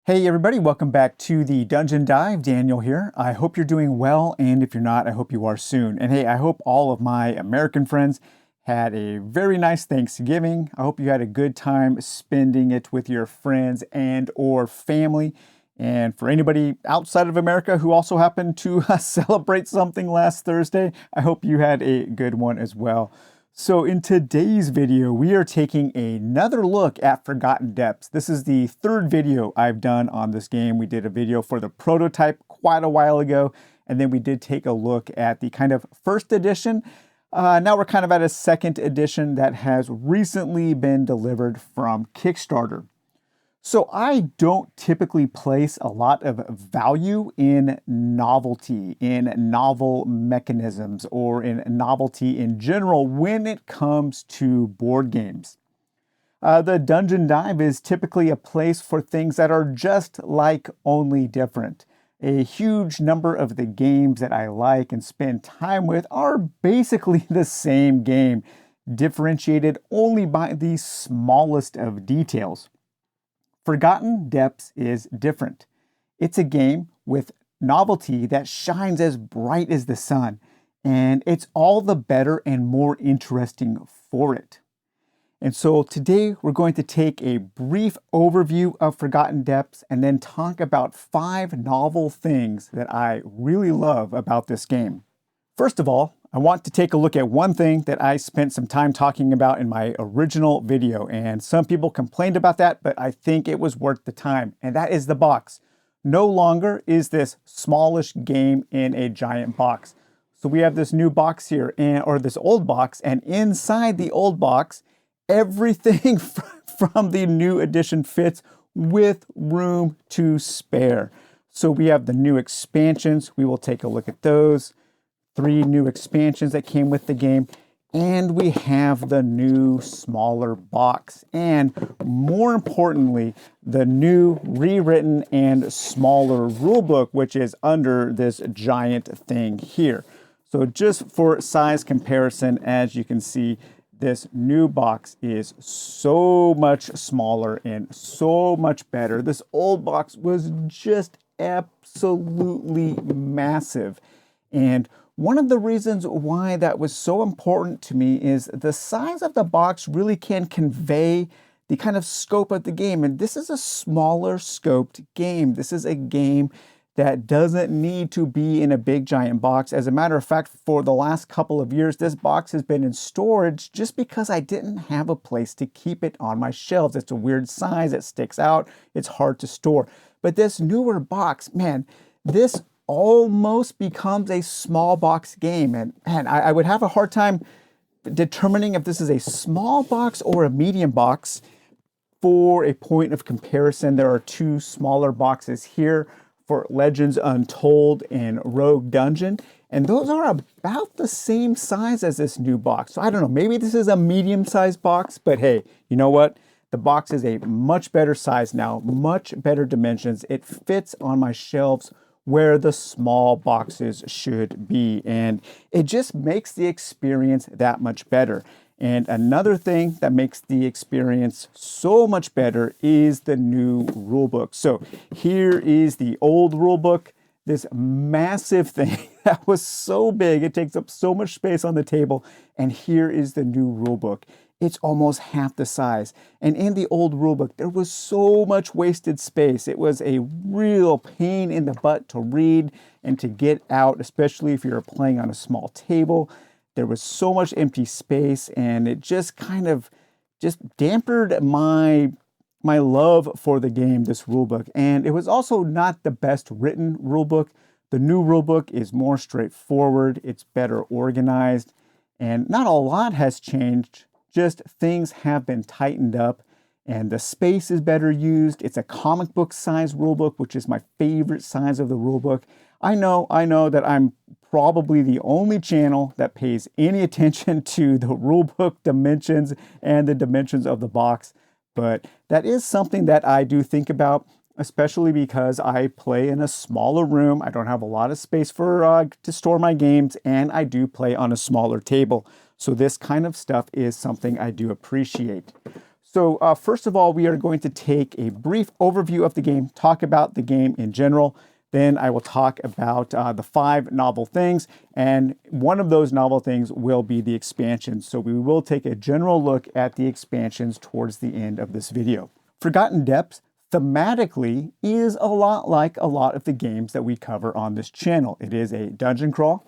Hey everybody, welcome back to the Dungeon Dive. Daniel here. I hope you're doing well, and if you're not, I hope you are soon. And hey, I hope all of my American friends had a very nice Thanksgiving. I hope you had a good time spending it with your friends and or family. And for anybody outside of America who also happened to celebrate something last Thursday, I hope you had a good one as well. So in today's video, we are taking another look at Forgotten Depths. This is the third video I've done on this game. We did a video for the prototype quite a while ago, and then we did take a look at the kind of first edition. Now we're kind of at a second edition that has recently been delivered from Kickstarter. So I don't typically place a lot of value in novelty, in novel mechanisms, or in novelty in general when it comes to board games. The Dungeon Dive is typically a place for things that are just like, only different. A huge number of the games that I like and spend time with are basically the same game, differentiated only by the smallest of details. Forgotten Depths is different. It's a game with novelty that shines as bright as the sun, and it's all the better and more interesting for it. And so today we're going to take a brief overview of Forgotten Depths and then talk about 5 novel things that I really love about this game. First of all, I want to take a look at one thing that I spent some time talking about in my original video, and some people complained about that, but I think it was worth the time, and that is the box. No longer is this smallish game in a giant box. So we have this new box here, or this old box, and inside the old box, everything from the new edition fits with room to spare. So we have the new expansions. We will take a look at those. 3 new expansions that came with the game, and we have the new smaller box, and more importantly, the new rewritten and smaller rulebook, which is under this giant thing here. So just for size comparison, as you can see, this new box is so much smaller and so much better. This old box was just absolutely massive, and one of the reasons why that was so important to me is the size of the box really can convey the kind of scope of the game. And this is a smaller scoped game. This is a game that doesn't need to be in a big giant box. As a matter of fact, for the last couple of years, this box has been in storage just because I didn't have a place to keep it on my shelves. It's a weird size, it sticks out, it's hard to store. But this newer box, man, this almost becomes a small box game. And I would have a hard time determining if this is a small box or a medium box. For a point of comparison, there are 2 smaller boxes here for Legends Untold and Rogue Dungeon, and those are about the same size as this new box. So I don't know, maybe this is a medium-sized box, but hey, you know what? The box is a much better size now, much better dimensions. It fits on my shelves where the small boxes should be, and it just makes the experience that much better. And another thing that makes the experience so much better is the new rulebook. So here is the old rulebook, this massive thing that was so big, it takes up so much space on the table, and here is the new rulebook. It's almost half the size. And in the old rulebook, there was so much wasted space. It was a real pain in the butt to read and to get out, especially if you're playing on a small table. There was so much empty space, and it just kind of dampened my love for the game, this rulebook. And it was also not the best written rulebook. The new rulebook is more straightforward, it's better organized, and not a lot has changed. Just things have been tightened up, and the space is better used. It's a comic book size rulebook, which is my favorite size of the rulebook. I know that I'm probably the only channel that pays any attention to the rulebook dimensions and the dimensions of the box, but that is something that I do think about, especially because I play in a smaller room. I don't have a lot of space to store my games, and I do play on a smaller table. So this kind of stuff is something I do appreciate. So first of all, we are going to take a brief overview of the game, talk about the game in general. Then I will talk about the 5 novel things, and one of those novel things will be the expansions. So we will take a general look at the expansions towards the end of this video. Forgotten Depths thematically is a lot like a lot of the games that we cover on this channel. It is a dungeon crawl.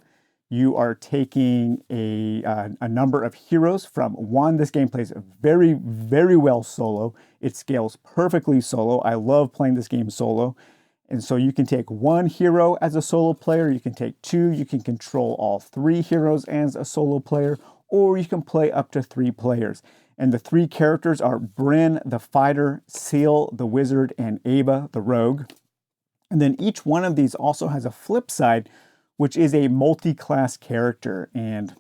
You are taking a number of heroes from one. This game plays very, very well solo. It scales perfectly solo. I love playing this game solo. And so you can take 1 hero as a solo player, you can take 2, you can control all 3 heroes as a solo player, or you can play up to 3 players. And the 3 characters are Bryn, the fighter, Seal, the wizard, and Ava, the rogue. And then each one of these also has a flip side, which is a multi-class character. And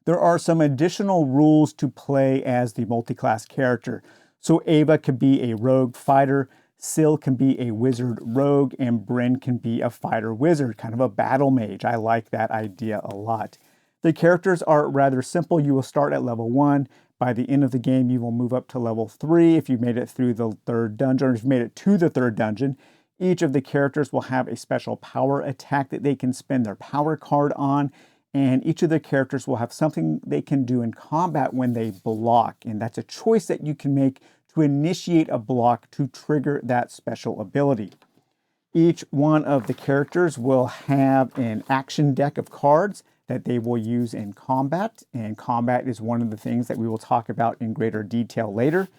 there are some additional rules to play as the multi-class character. So Ava could be a rogue fighter, Sil can be a wizard rogue, and Bryn can be a fighter wizard, kind of a battle mage. I like that idea a lot. The characters are rather simple. You will start at level 1. By the end of the game, you will move up to level 3 if you made it through the 3rd dungeon, or if you made it to the 3rd dungeon. Each of the characters will have a special power attack that they can spend their power card on, and each of the characters will have something they can do in combat when they block, and that's a choice that you can make to initiate a block to trigger that special ability. Each one of the characters will have an action deck of cards that they will use in combat, and combat is one of the things that we will talk about in greater detail later.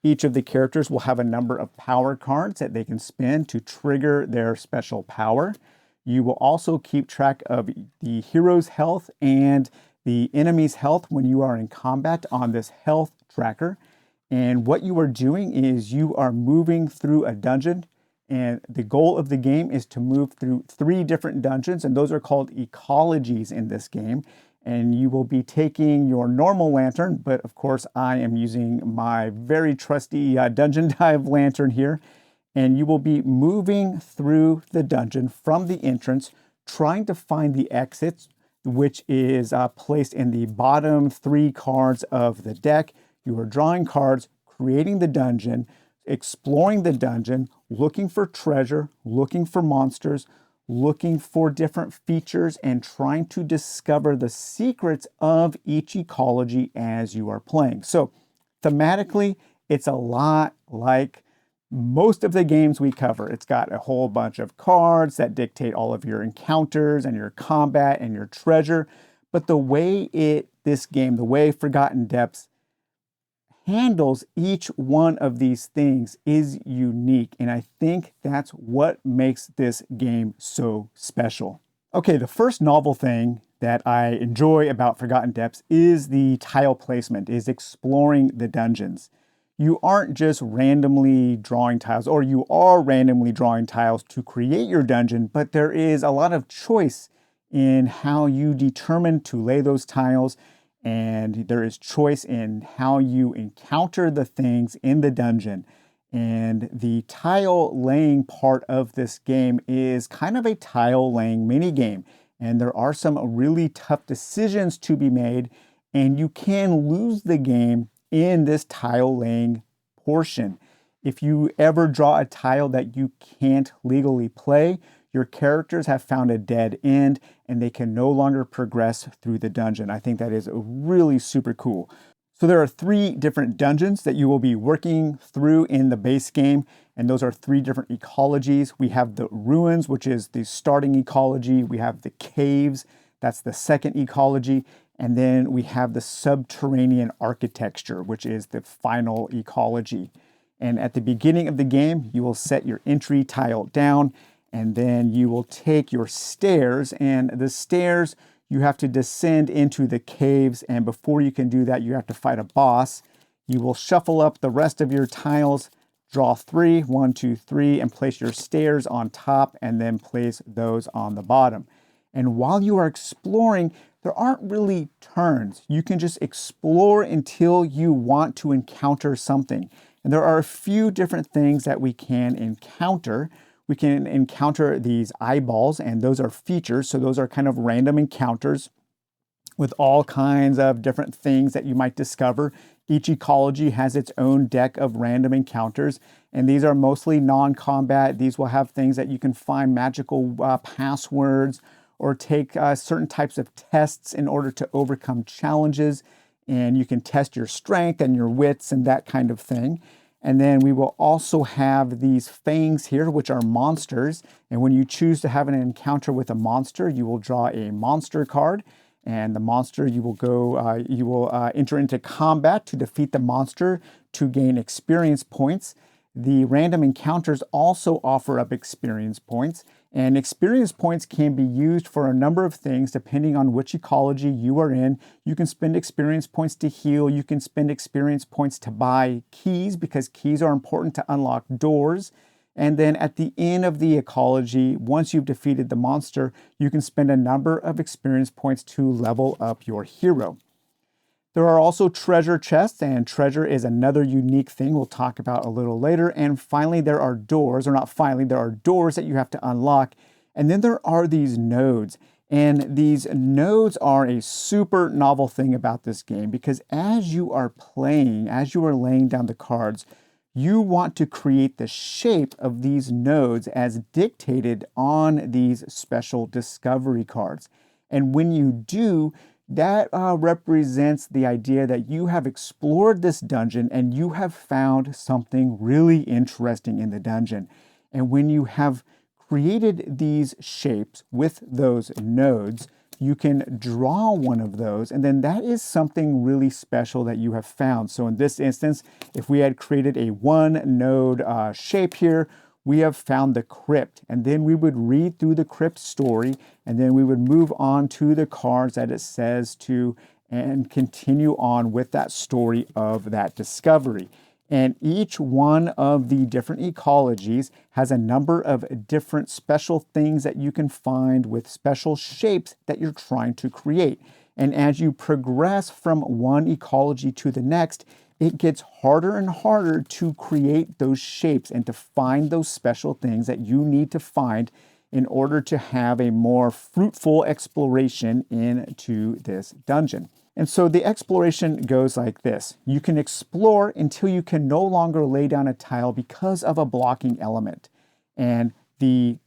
Each of the characters will have a number of power cards that they can spend to trigger their special power. You will also keep track of the hero's health and the enemy's health when you are in combat on this health tracker. And what you are doing is you are moving through a dungeon, and the goal of the game is to move through 3 different dungeons, and those are called ecologies in this game. And you will be taking your normal lantern, but of course I am using my very trusty dungeon dive lantern here. And you will be moving through the dungeon from the entrance, trying to find the exits, which is placed in the bottom 3 cards of the deck. You are drawing cards, creating the dungeon, exploring the dungeon, looking for treasure, looking for monsters, looking for different features, and trying to discover the secrets of each ecology as you are playing. So thematically, it's a lot like most of the games we cover. It's got a whole bunch of cards that dictate all of your encounters and your combat and your treasure. But the way this game, the way Forgotten Depths handles each one of these things is unique, and I think that's what makes this game so special. Okay, the first novel thing that I enjoy about Forgotten Depths is the tile placement, is exploring the dungeons. You aren't just randomly drawing tiles, or you are randomly drawing tiles to create your dungeon, but there is a lot of choice in how you determine to lay those tiles, and there is choice in how you encounter the things in the dungeon. And the tile laying part of this game is kind of a tile laying mini game. And there are some really tough decisions to be made, and you can lose the game in this tile laying portion. If you ever draw a tile that you can't legally play, your characters have found a dead end and they can no longer progress through the dungeon. I think that is really super cool. So there are 3 different dungeons that you will be working through in the base game, and those are 3 different ecologies. We have the ruins, which is the starting ecology. We have the caves, that's the second ecology. And then we have the subterranean architecture, which is the final ecology. And at the beginning of the game, you will set your entry tile down, and then you will take your stairs, and the stairs, you have to descend into the caves, and before you can do that, you have to fight a boss. You will shuffle up the rest of your tiles, draw 3, 1, 2, 3, and place your stairs on top, and then place those on the bottom. And while you are exploring, there aren't really turns. You can just explore until you want to encounter something. And there are a few different things that we can encounter. We can encounter these eyeballs, and those are features. So those are kind of random encounters with all kinds of different things that you might discover Each ecology has its own deck of random encounters, and these are mostly non-combat. These will have things that you can find magical passwords or take certain types of tests in order to overcome challenges. And you can test your strength and your wits and that kind of thing. And then we will also have these fangs here, which are monsters. And when you choose to have an encounter with a monster, you will draw a monster card. And the monster, you will enter into combat to defeat the monster to gain experience points. The random encounters also offer up experience points, and experience points can be used for a number of things depending on which ecology you are in. You can spend experience points to heal, you can spend experience points to buy keys because keys are important to unlock doors. And then at the end of the ecology, once you've defeated the monster, you can spend a number of experience points to level up your hero. There are also treasure chests, and treasure is another unique thing we'll talk about a little later. And finally, there are doors, or not finally, there are doors that you have to unlock. And then there are these nodes. And these nodes are a super novel thing about this game because as you are playing, as you are laying down the cards, you want to create the shape of these nodes as dictated on these special discovery cards. And when you do, that represents the idea that you have explored this dungeon and you have found something really interesting in the dungeon. And when you have created these shapes with those nodes, you can draw one of those, and then that is something really special that you have found. So in this instance, if we had created a one node shape here, we have found the crypt, and then we would read through the crypt story, and then we would move on to the cards that it says to, and continue on with that story of that discovery. And each one of the different ecologies has a number of different special things that you can find with special shapes that you're trying to create. And as you progress from one ecology to the next, it gets harder and harder to create those shapes and to find those special things that you need to find in order to have a more fruitful exploration into this dungeon. And so the exploration goes like this. You can explore until you can no longer lay down a tile because of a blocking element. And the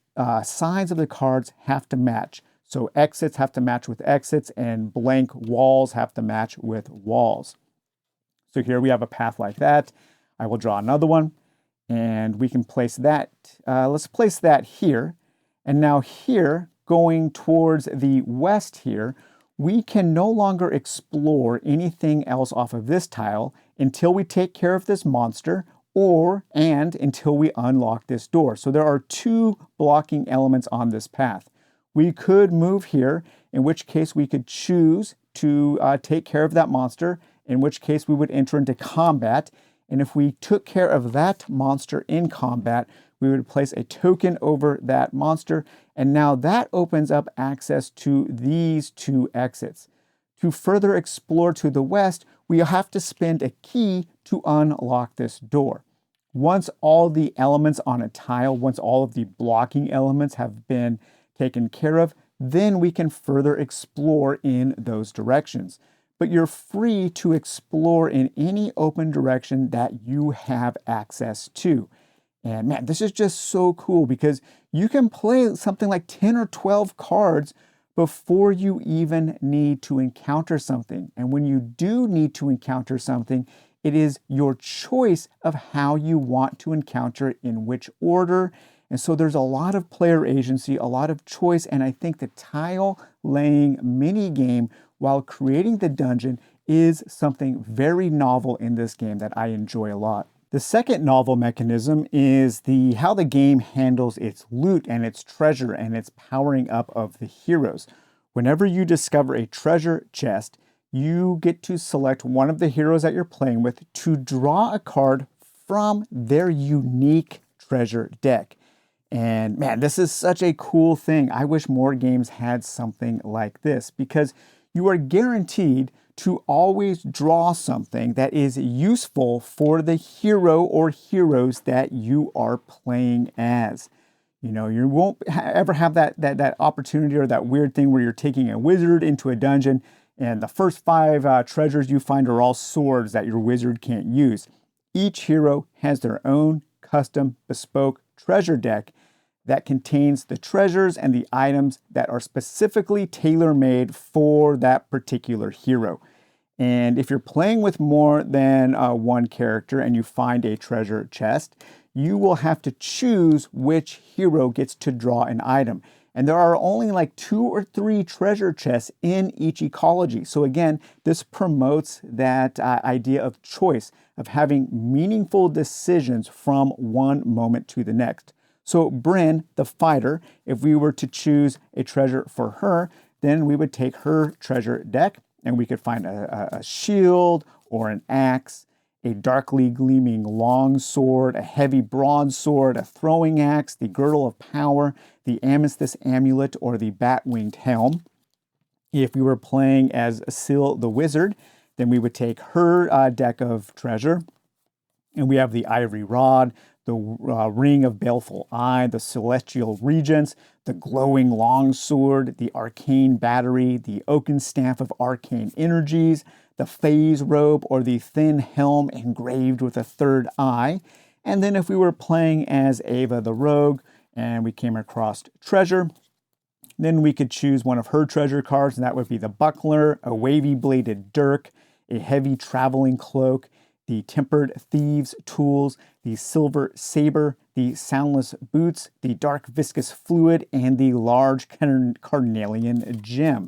sides of the cards have to match. So exits have to match with exits and blank walls have to match with walls. So here we have a path like that. I will draw another one and we can place that. Let's place that here. And now here, going towards the west here, we can no longer explore anything else off of this tile until we take care of this monster and until we unlock this door. So there are two blocking elements on this path. We could move here, in which case we could choose to take care of that monster, in which case we would enter into combat. And if we took care of that monster in combat, we would place a token over that monster. And now that opens up access to these two exits. To further explore to the west, we have to spend a key to unlock this door. Once all the elements on a tile, once all of the blocking elements have been taken care of, then we can further explore in those directions. But you're free to explore in any open direction that you have access to. And man, this is just so cool because you can play something like 10 or 12 cards before you even need to encounter something. And when you do need to encounter something, it is your choice of how you want to encounter it, in which order. And so there's a lot of player agency, a lot of choice, and I think the tile laying mini game while creating the dungeon is something very novel in this game that I enjoy a lot. The second novel mechanism is how the game handles its loot and its treasure and its powering up of the heroes. Whenever you discover a treasure chest, you get to select one of the heroes that you're playing with to draw a card from their unique treasure deck. And man, this is such a cool thing. I wish more games had something like this because you are guaranteed to always draw something that is useful for the hero or heroes that you are playing as. You know, you won't ever have that opportunity or that weird thing where you're taking a wizard into a dungeon And the first 5 treasures you find are all swords that your wizard can't use. Each hero has their own custom bespoke treasure deck that contains the treasures and the items that are specifically tailor-made for that particular hero. And if you're playing with more than one character and you find a treasure chest, you will have to choose which hero gets to draw an item. And there are only like 2 or 3 treasure chests in each ecology. So again, this promotes that idea of choice, of having meaningful decisions from one moment to the next. So Brynn, the fighter, if we were to choose a treasure for her, then we would take her treasure deck and we could find a shield or an axe, a darkly gleaming long sword, a heavy broadsword, a throwing axe, the girdle of power, the amethyst amulet, or the bat-winged helm. If we were playing as Syl the wizard, then we would take her deck of treasure, and we have the ivory rod, the ring of baleful eye, the celestial regents, the glowing longsword, the arcane battery, the oaken staff of arcane energies, the phase robe, or the thin helm engraved with a third eye. And then if we were playing as Ava the rogue and we came across treasure, then we could choose one of her treasure cards, and that would be the buckler, a wavy bladed dirk, a heavy traveling cloak, the tempered thieves' tools, the silver saber, the soundless boots, the dark viscous fluid, and the large carnelian gem.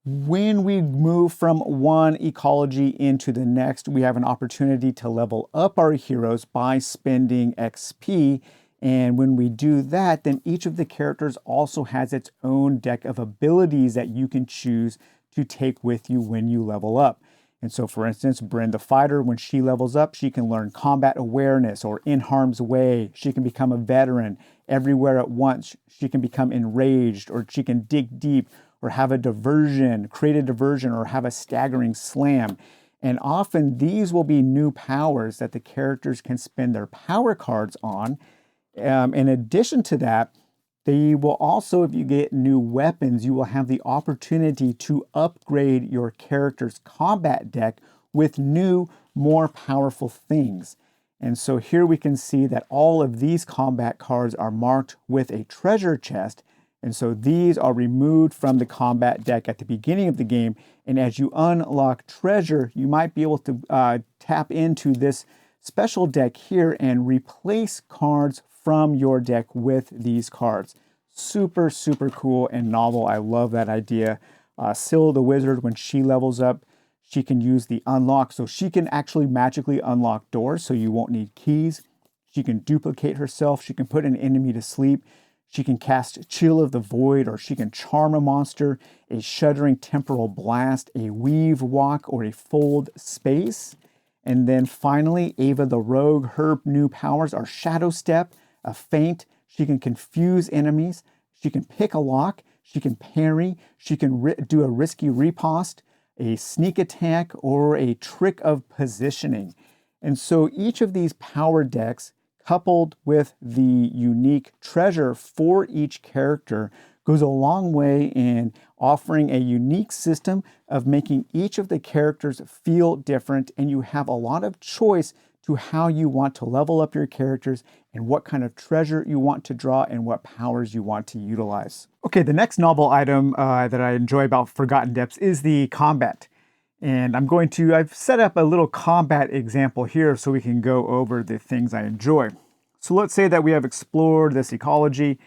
When we move from one ecology into the next, we have an opportunity to level up our heroes by spending XP. And when we do that, then each of the characters also has its own deck of abilities that you can choose to take with you when you level up. And so, for instance, Brynn the fighter, when she levels up, she can learn combat awareness or in harm's way. She can become a veteran everywhere at once. She can become enraged, or she can dig deep, or have a diversion, create a diversion, or have a staggering slam. And often these will be new powers that the characters can spend their power cards on. In addition to that, they will also, if you get new weapons, you will have the opportunity to upgrade your character's combat deck with new, more powerful things. And so here we can see that all of these combat cards are marked with a treasure chest. And so these are removed from the combat deck at the beginning of the game. And as you unlock treasure, you might be able to tap into this special deck here and replace cards from your deck with these cards. Super, super cool and novel. I love that idea. Syl the wizard, when she levels up, she can use the unlock. So she can actually magically unlock doors, so you won't need keys. She can duplicate herself. She can put an enemy to sleep. She can cast Chill of the Void, or she can charm a monster, a shuddering temporal blast, a weave walk, or a fold space. And then finally, Ava the rogue, her new powers are Shadow Step, a feint. She can confuse enemies. She can pick a lock. She can parry. She can do a risky riposte, a sneak attack, or a trick of positioning. And so each of these power decks, coupled with the unique treasure for each character, goes a long way in offering a unique system of making each of the characters feel different, and you have a lot of choice to how you want to level up your characters and what kind of treasure you want to draw and what powers you want to utilize. Okay, the next novel item that I enjoy about Forgotten Depths is the combat. And I've set up a little combat example here so we can go over the things I enjoy. So let's say that we have explored this ecology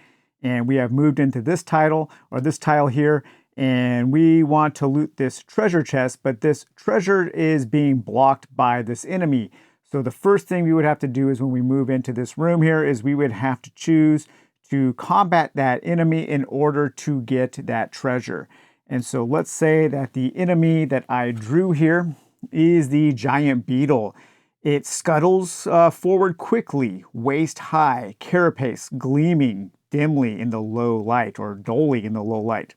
and we have moved into this title or this tile here, and we want to loot this treasure chest, but this treasure is being blocked by this enemy. So the first thing we would have to do is when we move into this room here is we would have to choose to combat that enemy in order to get that treasure. And so let's say that the enemy that I drew here is the giant beetle. It scuttles forward quickly, waist high, carapace gleaming dimly in the low light, or dully in the low light.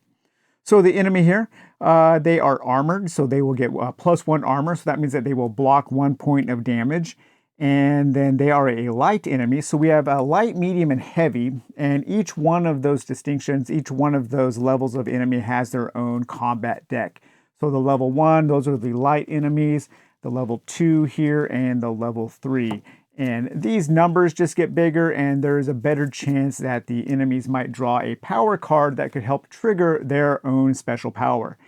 So the enemy here, they are armored, so they will get +1 armor. So that means that they will block 1 point of damage. And then they are a light enemy. So we have a light, medium, and heavy. And each one of those distinctions, each one of those levels of enemy has their own combat deck. So the level 1, those are the light enemies, the level 2 here, and the level 3. And these numbers just get bigger, and there's a better chance that the enemies might draw a power card that could help trigger their own special power.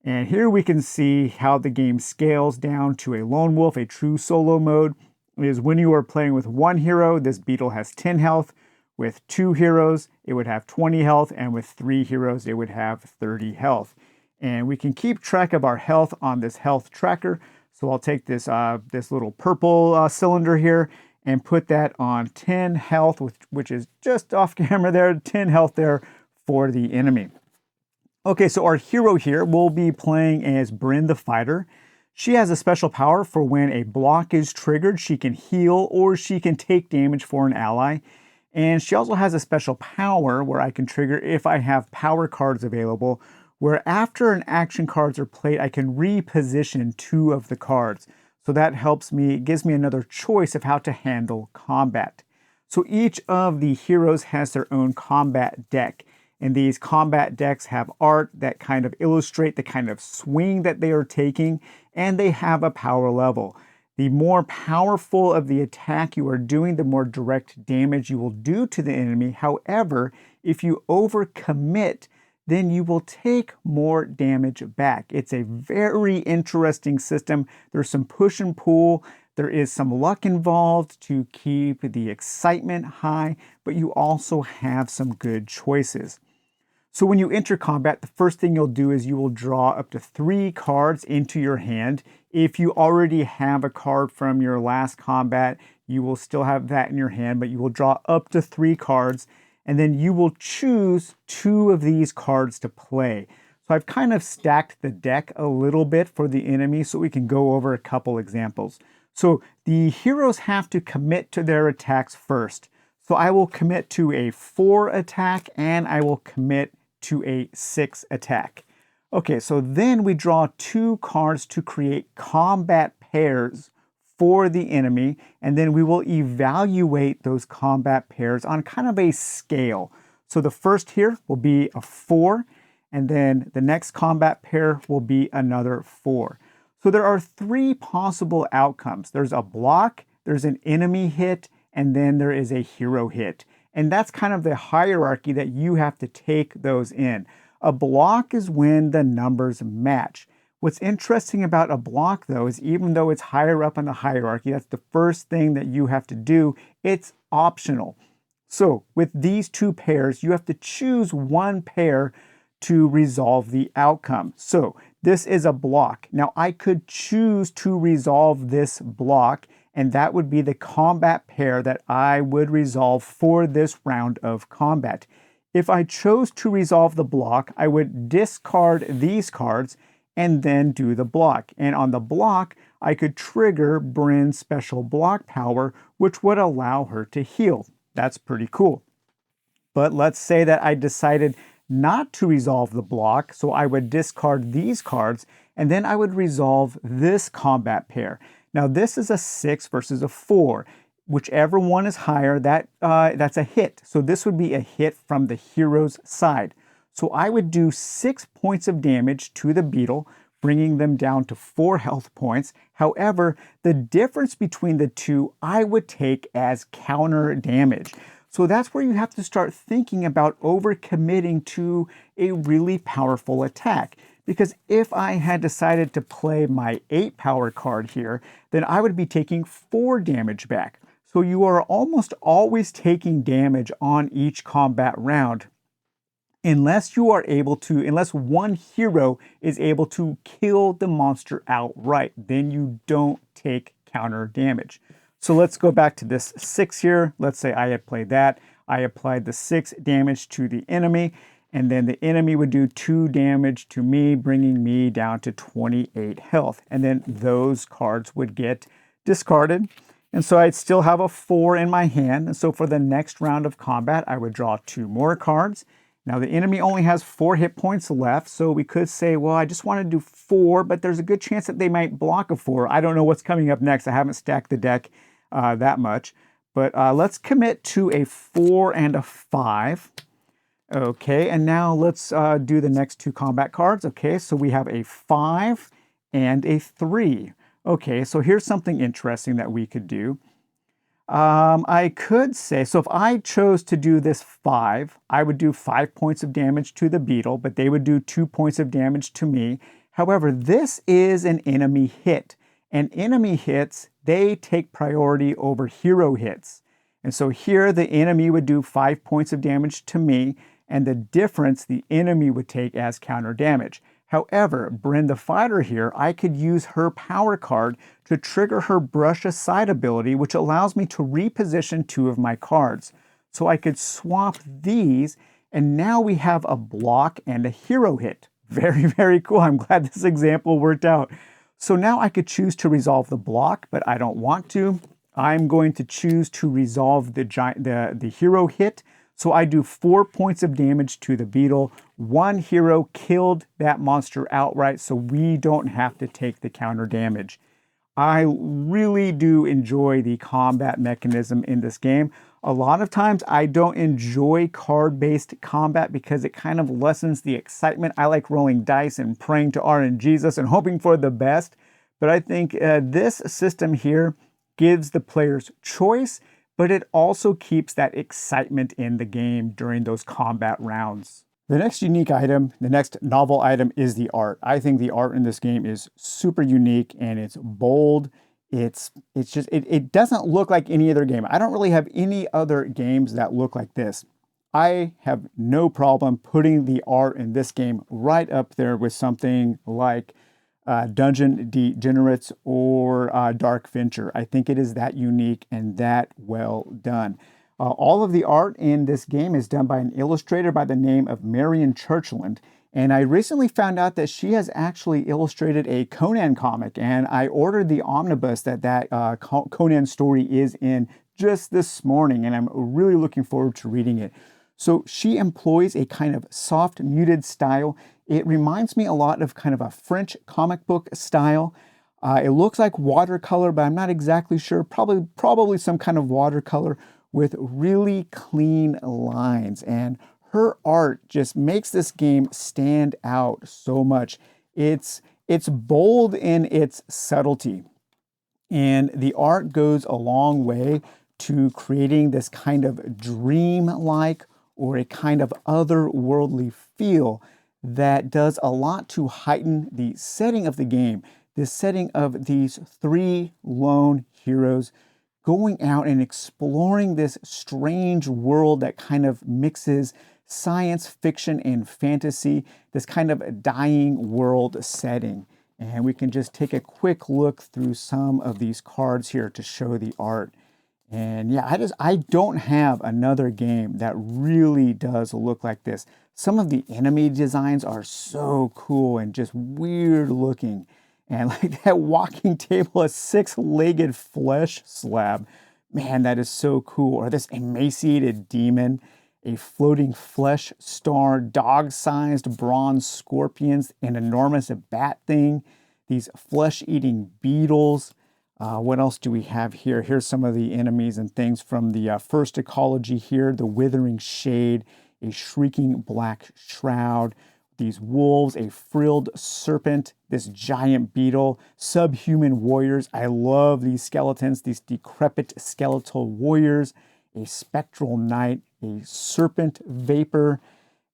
And here we can see how the game scales down to a lone wolf. A true solo mode is when you are playing with one hero. This beetle has 10 health. With 2 heroes, it would have 20 health, and with 3 heroes, it would have 30 health. And we can keep track of our health on this health tracker. So I'll take this, this little purple cylinder here and put that on 10 health, which is just off camera there, 10 health there for the enemy. Okay, so our hero here will be playing as Bryn the Fighter. She has a special power for when a block is triggered. She can heal or she can take damage for an ally. And she also has a special power where I can trigger if I have power cards available, where after an action cards are played, I can reposition 2 of the cards. So that helps me, gives me another choice of how to handle combat. So each of the heroes has their own combat deck. And these combat decks have art that kind of illustrate the kind of swing that they are taking, and they have a power level. The more powerful of the attack you are doing, the more direct damage you will do to the enemy. However, if you overcommit, then you will take more damage back. It's a very interesting system. There's some push and pull. There is some luck involved to keep the excitement high, but you also have some good choices. So when you enter combat, the first thing you'll do is you will draw up to 3 cards into your hand. If you already have a card from your last combat, you will still have that in your hand, but you will draw up to 3 cards, and then you will choose 2 of these cards to play. So I've kind of stacked the deck a little bit for the enemy so we can go over a couple examples. So the heroes have to commit to their attacks first. So I will commit to a 4 attack, and I will commit to a 6 attack. Okay, so then we draw 2 cards to create combat pairs for the enemy, and then we will evaluate those combat pairs on kind of a scale. So the first here will be a 4, and then the next combat pair will be another 4. So there are 3 possible outcomes. There's a block, there's an enemy hit, and then there is a hero hit. And that's kind of the hierarchy that you have to take those in. A block is when the numbers match. What's interesting about a block, though, is even though it's higher up on the hierarchy, that's the first thing that you have to do, it's optional. So with these 2 pairs, you have to choose one pair to resolve the outcome. So this is a block. Now I could choose to resolve this block, and that would be the combat pair that I would resolve for this round of combat. If I chose to resolve the block, I would discard these cards and then do the block. And on the block, I could trigger Bryn's special block power, which would allow her to heal. That's pretty cool. But let's say that I decided not to resolve the block, so I would discard these cards, and then I would resolve this combat pair. Now this is a 6 versus a 4. Whichever one is higher, that's a hit. So this would be a hit from the hero's side. So I would do 6 points of damage to the beetle, bringing them down to 4 health points. However, the difference between the 2 I would take as counter damage. So that's where you have to start thinking about overcommitting to a really powerful attack. Because if I had decided to play my 8 power card here, then I would be taking 4 damage back. So you are almost always taking damage on each combat round, unless one hero is able to kill the monster outright, then you don't take counter damage. So let's go back to this 6 here. Let's say I had played that. I applied the 6 damage to the enemy, and then the enemy would do 2 damage to me, bringing me down to 28 health. And then those cards would get discarded. And so I'd still have a 4 in my hand. And so for the next round of combat, I would draw 2 more cards. Now the enemy only has 4 hit points left, so we could say, well, I just want to do 4, but there's a good chance that they might block a 4. I don't know what's coming up next. I haven't stacked the deck that much. But let's commit to a 4 and a 5. Okay, and now let's do the next two combat cards. Okay, so we have a 5 and a 3. Okay, so here's something interesting that we could do. I could say, so if I chose to do this 5, I would do 5 points of damage to the beetle, but they would do 2 points of damage to me. However, this is an enemy hit, and enemy hits, they take priority over hero hits. And so here the enemy would do 5 points of damage to me, and the difference the enemy would take as counter damage. However, Bryn the fighter here, I could use her power card to trigger her brush aside ability, which allows me to reposition 2 of my cards. So I could swap these, and now we have a block and a hero hit. Very, very cool. I'm glad this example worked out. So now I could choose to resolve the block, but I don't want to. I'm going to choose to resolve the hero hit. So I do 4 points of damage to the beetle. 1 hero killed that monster outright, so we don't have to take the counter damage. I really do enjoy the combat mechanism in this game. A lot of times I don't enjoy card-based combat because it kind of lessens the excitement. I like rolling dice and praying to RNGesus and hoping for the best. But I think this system here gives the players choice, but it also keeps that excitement in the game during those combat rounds. The next unique item, the next novel item is the art. I think the art in this game is super unique and it's bold. It doesn't look like any other game. I don't really have any other games that look like this. I have no problem putting the art in this game right up there with something like Dungeon Degenerates or Dark Venture. I think it is that unique and that well done. All of the art in this game is done by an illustrator by the name of Marion Churchland. And I recently found out that she has actually illustrated a Conan comic, and I ordered the omnibus that Conan story is in just this morning, and I'm really looking forward to reading it. So she employs a kind of soft, muted style. It reminds me a lot of kind of a French comic book style. It looks like watercolor, but I'm not exactly sure. Probably some kind of watercolor with really clean lines. And her art just makes this game stand out so much. It's bold in its subtlety. And the art goes a long way to creating this kind of dream-like or a kind of otherworldly feel that does a lot to heighten the setting of the game. The setting of these 3 lone heroes going out and exploring this strange world that kind of mixes science fiction and fantasy, this kind of dying world setting. And we can just take a quick look through some of these cards here to show the art. And yeah, I don't have another game that really does look like this. Some of the enemy designs are so cool and just weird looking. And like that walking table, a 6-legged flesh slab. Man, that is so cool. Or this emaciated demon, a floating flesh star, dog-sized bronze scorpions, an enormous bat thing, these flesh-eating beetles. What else do we have here? Here's some of the enemies and things from the first ecology here. The withering shade, a shrieking black shroud, these wolves, a frilled serpent, this giant beetle, subhuman warriors. I love these skeletons, these decrepit skeletal warriors, a spectral knight, a serpent vapor.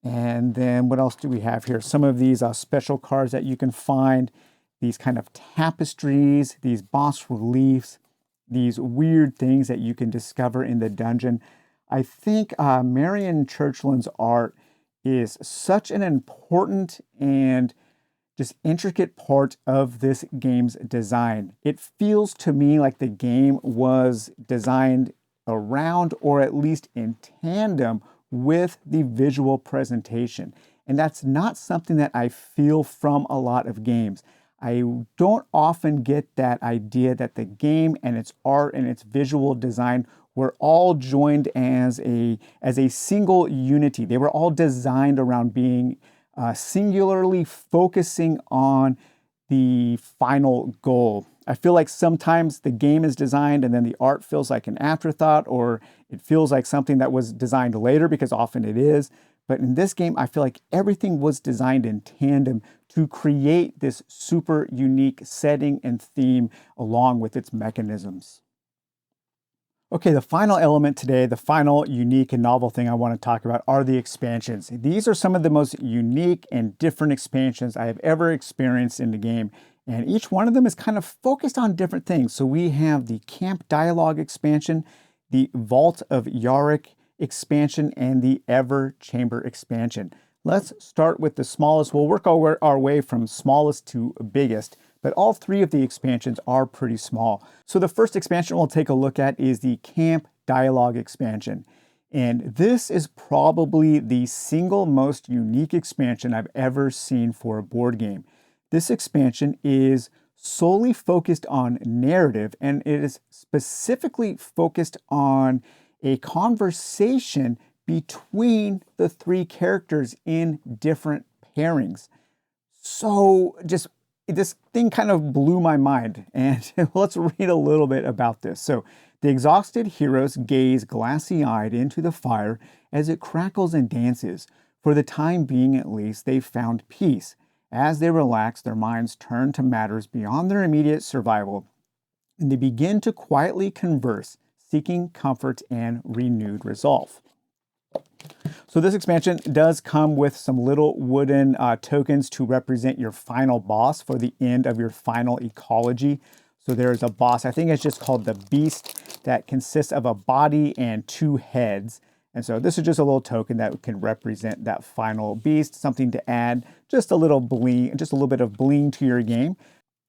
And then what else do we have here? Some of these special cards that you can find, these kind of tapestries, these bas reliefs, these weird things that you can discover in the dungeon. I think Marion Churchland's art is such an important and just intricate part of this game's design. It feels to me like the game was designed around or at least in tandem with the visual presentation. And that's not something that I feel from a lot of games. I don't often get that idea that the game and its art and its visual design were all joined as a single unity. They were all designed around being singularly focusing on the final goal. I feel like sometimes the game is designed and then the art feels like an afterthought, or it feels like something that was designed later, because often it is. But in this game, I feel like everything was designed in tandem to create this super unique setting and theme along with its mechanisms. Okay, the final element today, the final unique and novel thing I want to talk about are the expansions. These are some of the most unique and different expansions I have ever experienced in the game. And each one of them is kind of focused on different things. So we have the Camp Dialogue expansion, the Vault of Yariq expansion, and the Ever Chamber expansion. Let's start with the smallest. We'll work our way from smallest to biggest, but all three of the expansions are pretty small. So the first expansion we'll take a look at is the Camp Dialogue expansion. And this is probably the single most unique expansion I've ever seen for a board game. This expansion is solely focused on narrative, and it is specifically focused on a conversation between the three characters in different pairings. So this thing kind of blew my mind, and let's read a little bit about this. So the exhausted heroes gaze glassy-eyed into the fire as it crackles and dances. For the time being at least, they've found peace. As they relax, their minds turn to matters beyond their immediate survival, and they begin to quietly converse, seeking comfort and renewed resolve. So this expansion does come with some little wooden tokens to represent your final boss for the end of your final ecology. So there's a boss, I think it's just called the Beast, that consists of a body and two heads. And so this is just a little token that can represent that final beast, something to add just a little bling, just a little bit of bling to your game.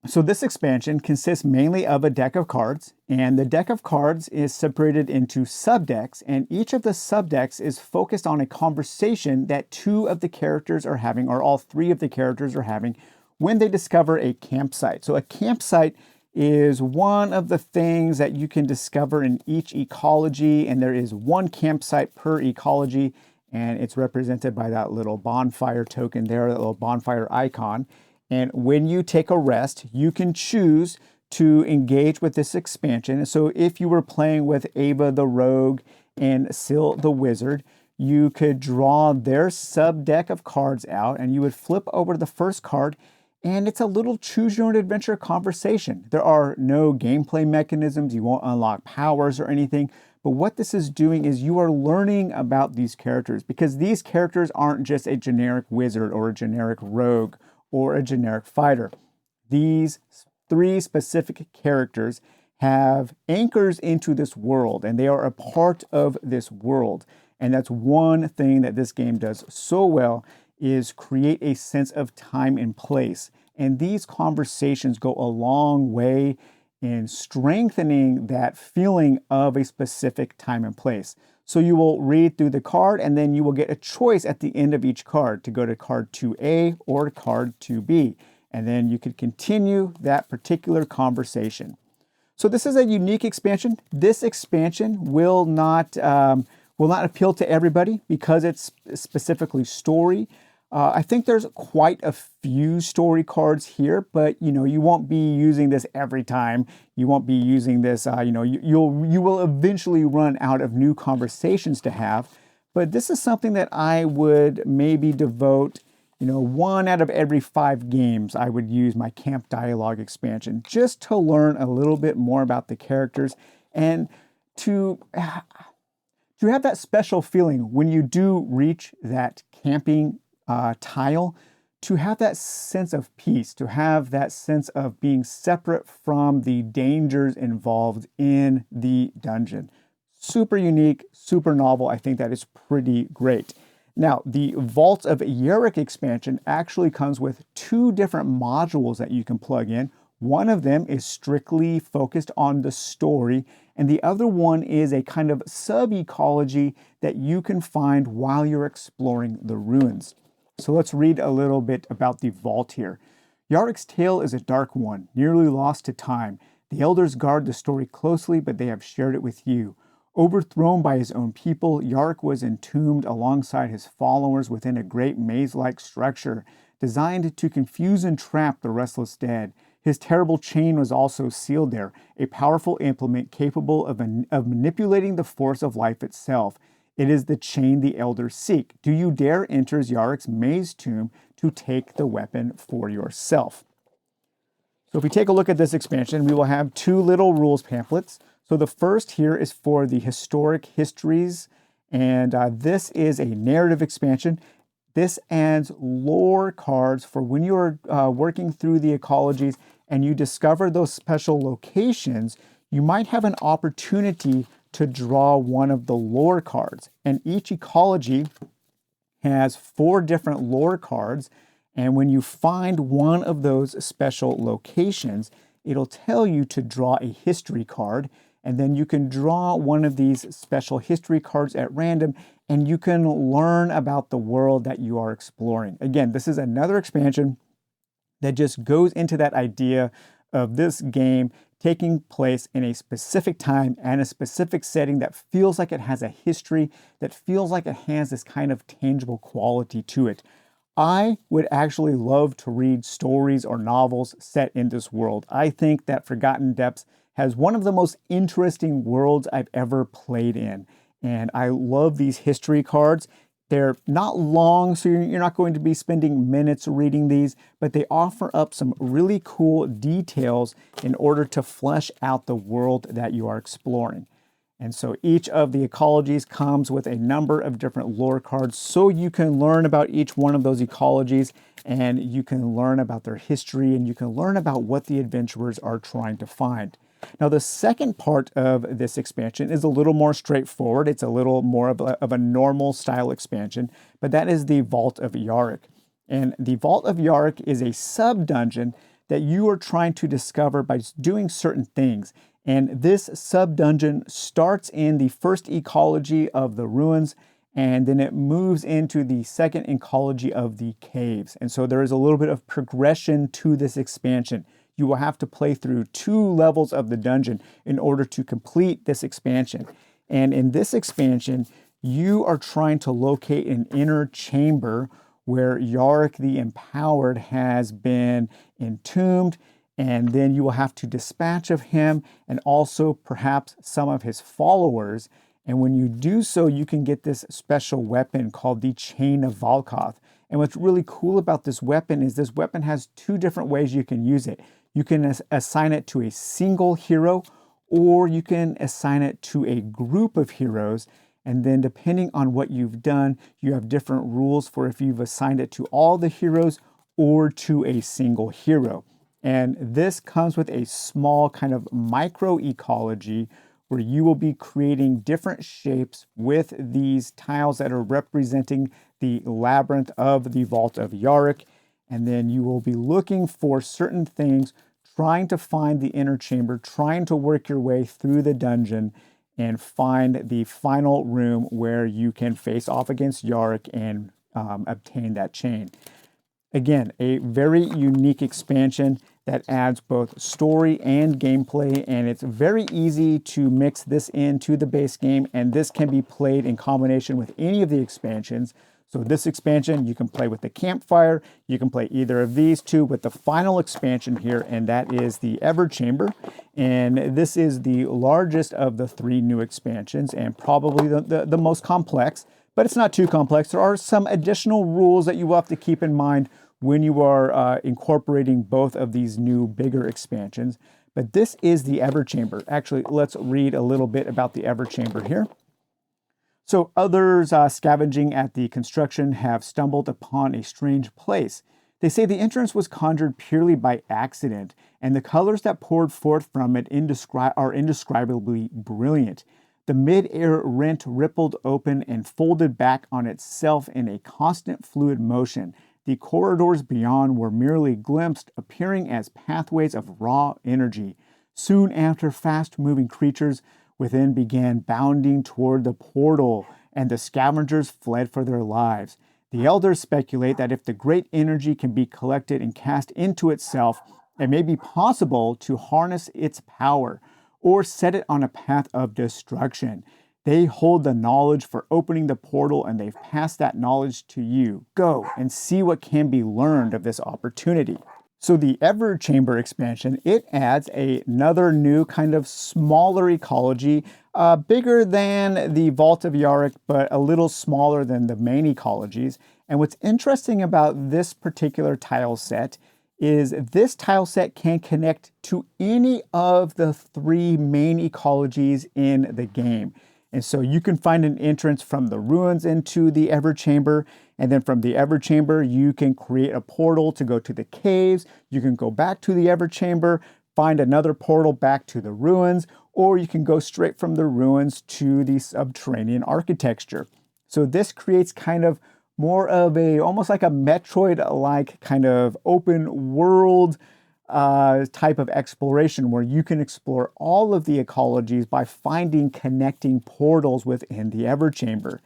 So this expansion consists mainly of a deck of cards, and the deck of cards is separated into subdecks, and each of the subdecks is focused on a conversation that two of the characters are having, or all three of the characters are having, when they discover a campsite. So a campsite is one of the things that you can discover in each ecology, and there is one campsite per ecology, and it's represented by that little bonfire token there, that little bonfire icon. And when you take a rest, you can choose to engage with this expansion. So if you were playing with Ava the Rogue and Syl the Wizard, you could draw their sub deck of cards out, and you would flip over to the first card, and it's a little choose your own adventure conversation. There are no gameplay mechanisms, you won't unlock powers or anything, but what this is doing is you are learning about these characters, because these characters aren't just a generic wizard or a generic rogue or a generic fighter. These three specific characters have anchors into this world, and they are a part of this world. And that's one thing that this game does so well, is create a sense of time and place. And these conversations go a long way in strengthening that feeling of a specific time and place. So you will read through the card, and then you will get a choice at the end of each card to go to card 2A or card 2B. And then you could continue that particular conversation. So this is a unique expansion. This expansion will not appeal to everybody because it's specifically story. I think there's quite a few story cards here, but you won't be using this every time. You won't be using this. You will eventually run out of new conversations to have. But this is something that I would maybe devote, 1 out of every 5 games. I would use my Camp Dialogue expansion just to learn a little bit more about the characters and to have that special feeling when you do reach that camping tile, to have that sense of peace, to have that sense of being separate from the dangers involved in the dungeon. Super unique, super novel. I think that is pretty great. Now, the Vault of Yariq expansion actually comes with 2 different modules that you can plug in. One of them is strictly focused on the story, and the other one is a kind of sub-ecology that you can find while you're exploring the ruins. So let's read a little bit about the vault here. Yariq's tale is a dark one, nearly lost to time. The elders guard the story closely, but they have shared it with you. Overthrown by his own people, Yariq was entombed alongside his followers within a great maze-like structure, designed to confuse and trap the restless dead. His terrible chain was also sealed there, a powerful implement capable of manipulating the force of life itself. It is the chain the elders seek. Do you dare enter Yariq's maze tomb to take the weapon for yourself? So if we take a look at this expansion, we will have two little rules pamphlets. So the first here is for the historic histories, and this is a narrative expansion. This adds lore cards for when you're working through the ecologies and you discover those special locations, you might have an opportunity to draw one of the lore cards. And each ecology has 4 different lore cards. And when you find one of those special locations, it'll tell you to draw a history card. And then you can draw one of these special history cards at random, and you can learn about the world that you are exploring. Again, this is another expansion that just goes into that idea of this game taking place in a specific time and a specific setting that feels like it has a history, that feels like it has this kind of tangible quality to it. I would actually love to read stories or novels set in this world. I think that Forgotten Depths has one of the most interesting worlds I've ever played in. And I love these history cards. They're not long, so you're not going to be spending minutes reading these, but they offer up some really cool details in order to flesh out the world that you are exploring. And so each of the ecologies comes with a number of different lore cards, so you can learn about each one of those ecologies, and you can learn about their history, and you can learn about what the adventurers are trying to find. Now, the second part of this expansion is a little more straightforward. It's a little more of a normal style expansion, but that is the Vault of Yariq. And the Vault of Yariq is a sub-dungeon that you are trying to discover by doing certain things. And this sub-dungeon starts in the first ecology of the ruins, and then it moves into the second ecology of the caves. And so there is a little bit of progression to this expansion. You will have to play through 2 levels of the dungeon in order to complete this expansion. And in this expansion, you are trying to locate an inner chamber where Yariq the Empowered has been entombed, and then you will have to dispatch of him and also perhaps some of his followers. And when you do so, you can get this special weapon called the Chain of Valkoth. And what's really cool about this weapon is this weapon has 2 different ways you can use it. You can assign it to a single hero, or you can assign it to a group of heroes. And then depending on what you've done, you have different rules for if you've assigned it to all the heroes or to a single hero. And this comes with a small kind of micro ecology where you will be creating different shapes with these tiles that are representing the labyrinth of the Vault of Yariq. And then you will be looking for certain things, trying to find the inner chamber, trying to work your way through the dungeon and find the final room where you can face off against Yariq and obtain that chain. Again, a very unique expansion that adds both story and gameplay, and it's very easy to mix this into the base game, and this can be played in combination with any of the expansions. So this expansion, you can play with the campfire, you can play either of these 2 with the final expansion here, and that is the Ever Chamber. And this is the largest of the 3 new expansions and probably the most complex, but it's not too complex. There are some additional rules that you will have to keep in mind when you are incorporating both of these new bigger expansions. But this is the Ever Chamber. Actually, let's read a little bit about the Ever Chamber here. So others scavenging at the construction have stumbled upon a strange place. They say the entrance was conjured purely by accident, and the colors that poured forth from it are indescribably brilliant. The mid-air rent rippled open and folded back on itself in a constant fluid motion. The corridors beyond were merely glimpsed, appearing as pathways of raw energy. Soon after, fast-moving creatures within began bounding toward the portal, and the scavengers fled for their lives. The elders speculate that if the great energy can be collected and cast into itself, it may be possible to harness its power or set it on a path of destruction. They hold the knowledge for opening the portal, and they've passed that knowledge to you. Go and see what can be learned of this opportunity. So the Ever Chamber expansion, it adds another new kind of smaller ecology, bigger than the Vault of Yariq, but a little smaller than the main ecologies. And what's interesting about this particular tile set is this tile set can connect to any of the 3 main ecologies in the game. And so you can find an entrance from the ruins into the Everchamber, and then from the Everchamber, you can create a portal to go to the caves. You can go back to the Everchamber, find another portal back to the ruins, or you can go straight from the ruins to the subterranean architecture. So this creates kind of more of a, almost like a Metroid-like kind of open world type of exploration where you can explore all of the ecologies by finding connecting portals within the Everchamber.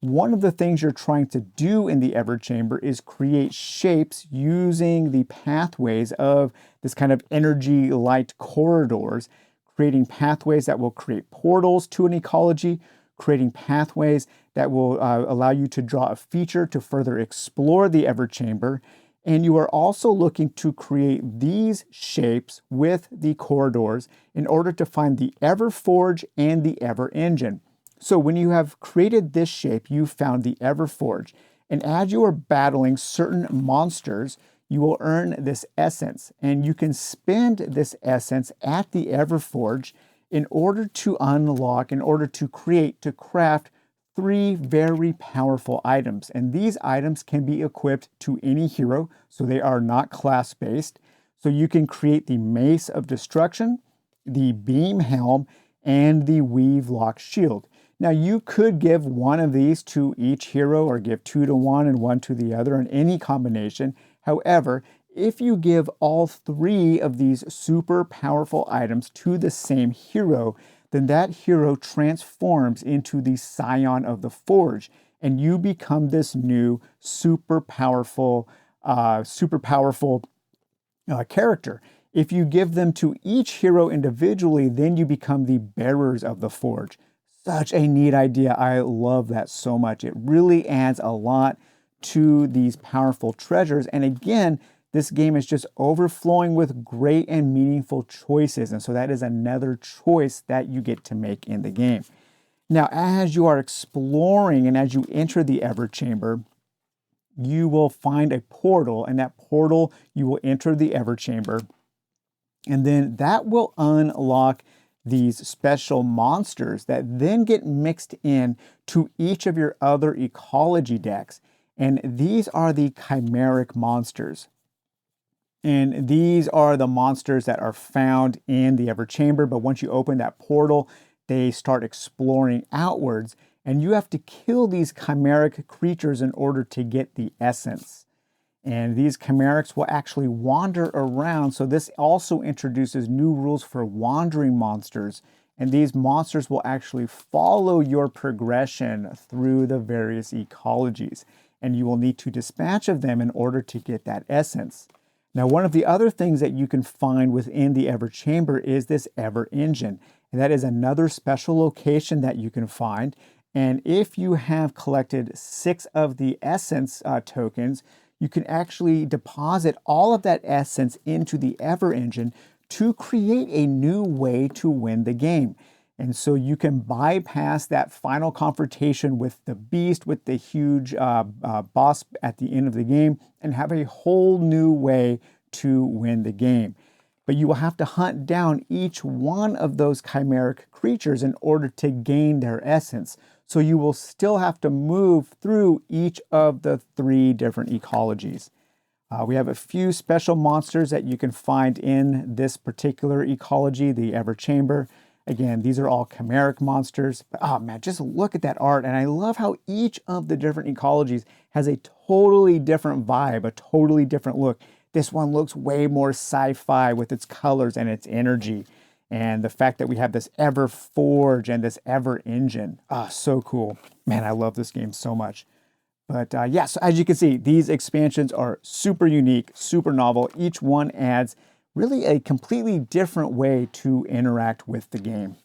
One of the things you're trying to do in the Everchamber is create shapes using the pathways of this kind of energy light corridors, creating pathways that will create portals to an ecology, creating pathways that will allow you to draw a feature to further explore the Everchamber. And you are also looking to create these shapes with the corridors in order to find the Everforge and the Ever Engine. So when you have created this shape, you found the Everforge. And as you are battling certain monsters, you will earn this essence. And you can spend this essence at the Everforge in order to unlock, in order to create, to craft 3 very powerful items. And these items can be equipped to any hero, so they are not class-based. So you can create the Mace of Destruction, the Beam Helm, and the Weave Lock Shield. Now you could give one of these to each hero or give 2 to one and 1 to the other in any combination. However, if you give all 3 of these super powerful items to the same hero, then that hero transforms into the Scion of the Forge, and you become this new super powerful character. If you give them to each hero individually, then you become the Bearers of the Forge. Such a neat idea. I love that so much. It really adds a lot to these powerful treasures. And again, this game is just overflowing with great and meaningful choices. And so that is another choice that you get to make in the game. Now, as you are exploring and as you enter the Everchamber, you will find a portal, and that portal, you will enter the Everchamber. And then that will unlock these special monsters that then get mixed in to each of your other ecology decks. And these are the chimeric monsters. And these are the monsters that are found in the Everchamber, but once you open that portal, they start exploring outwards, and you have to kill these chimeric creatures in order to get the essence. And these chimerics will actually wander around, so this also introduces new rules for wandering monsters, and these monsters will actually follow your progression through the various ecologies, and you will need to dispatch of them in order to get that essence. Now, one of the other things that you can find within the Everchamber is this Ever Engine, and that is another special location that you can find. And if you have collected 6 of the essence tokens, you can actually deposit all of that essence into the Ever Engine to create a new way to win the game. And so you can bypass that final confrontation with the beast, with the huge boss at the end of the game, and have a whole new way to win the game. But you will have to hunt down each one of those chimeric creatures in order to gain their essence. So you will still have to move through each of the 3 different ecologies. We have a few special monsters that you can find in this particular ecology, the Everchamber. Again, these are all chimeric monsters. But oh man, just look at that art. And I love how each of the different ecologies has a totally different vibe, a totally different look. This one looks way more sci-fi with its colors and its energy. And the fact that we have this Everforge and this Ever Engine. Ah, so cool. Man, I love this game so much. But yeah, so as you can see, these expansions are super unique, super novel. Each one adds really a completely different way to interact with the game.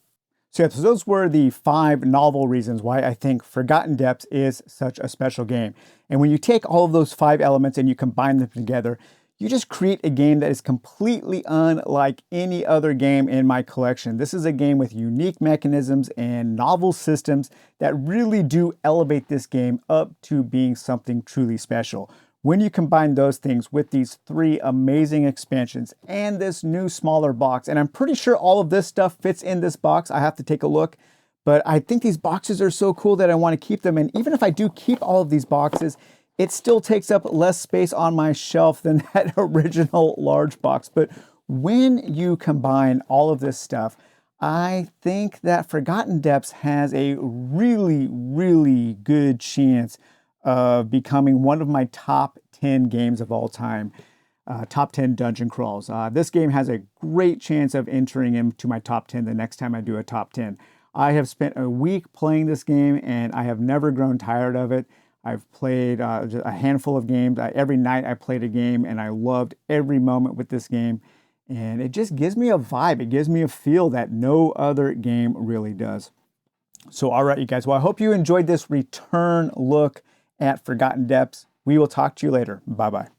So yeah, so those were the 5 novel reasons why I think Forgotten Depths is such a special game. And when you take all of those 5 elements and you combine them together, you just create a game that is completely unlike any other game in my collection. This is a game with unique mechanisms and novel systems that really do elevate this game up to being something truly special. When you combine those things with these 3 amazing expansions and this new smaller box, and I'm pretty sure all of this stuff fits in this box, I have to take a look, but I think these boxes are so cool that I want to keep them. And even if I do keep all of these boxes, it still takes up less space on my shelf than that original large box. But when you combine all of this stuff, I think that Forgotten Depths has a really, really good chance of becoming one of my top 10 games of all time. Top 10 dungeon crawls. This game has a great chance of entering into my top 10 the next time I do a top 10. I have spent a week playing this game and I have never grown tired of it. I've played a handful of games. Every night I played a game and I loved every moment with this game. And it just gives me a vibe. It gives me a feel that no other game really does. So, all right, you guys. Well, I hope you enjoyed this return look at Forgotten Depths. We will talk to you later. Bye-bye.